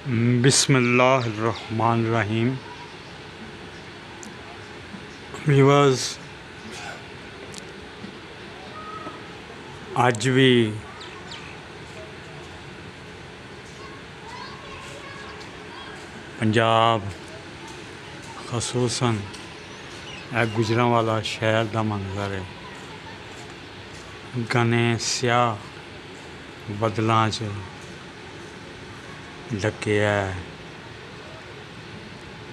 बिस्मिल्लाहिर्रहमानिर्रहीम। व्यूअर्स, अज भी पंजाब खसूसन गुजरांवाला शहर का मंजर है। घने स्याह बदलों च ढकिया है।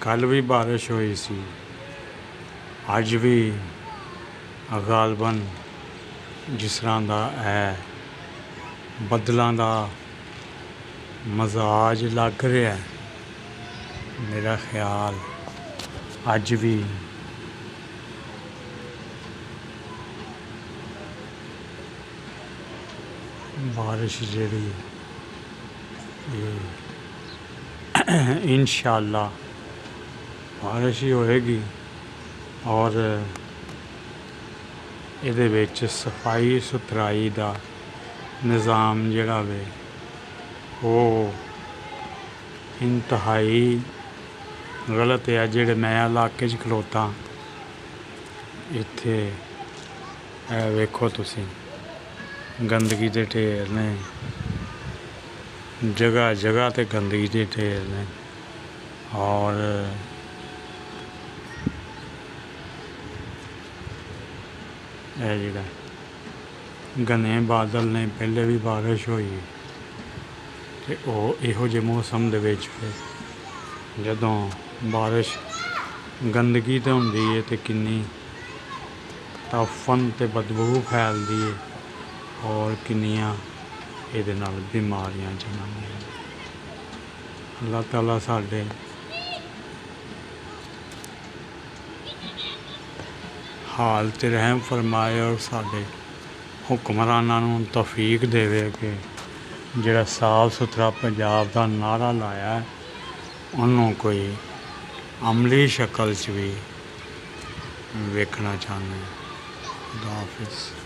कल भी बारिश हुई सी, अज भी गालबन जिस तरह का है बदलों का मजाज लग रहा है। मेरा ख्याल अज भी बारिश जी इंशाअल्लाह बारिश ही होएगी और इहदे विच सफाई सुथराई का निज़ाम जिहड़ा वे वो इंतहाई गलत है। जिहड़े मैं इलाके च खलोता इत्थे वेखो तुसीं गंदगी के ढेर ने, जगह जगह ते गंदगी के ढेर ने और जिहड़ा घने बादल ने। पहले भी बारिश हुई ते इहो जे मौसम दे विच जदों बारिश गंदगी तो हुंदी है ते किन्नी तफन ते बदबू फैलदी है और किन्नियां इहदे नाल बीमारियां जन्मदियां। अल्लाह ताला साडे हाल ते रहम फरमाए और साडे हुक्मरानां नूं तौफीक देवे कि जिहड़ा साफ सुथरा पंजाब दा नारा लाया है उन्होंने कोई अमली शक्ल च भी वेखना चाहते हैं। खुदा हाफिज़।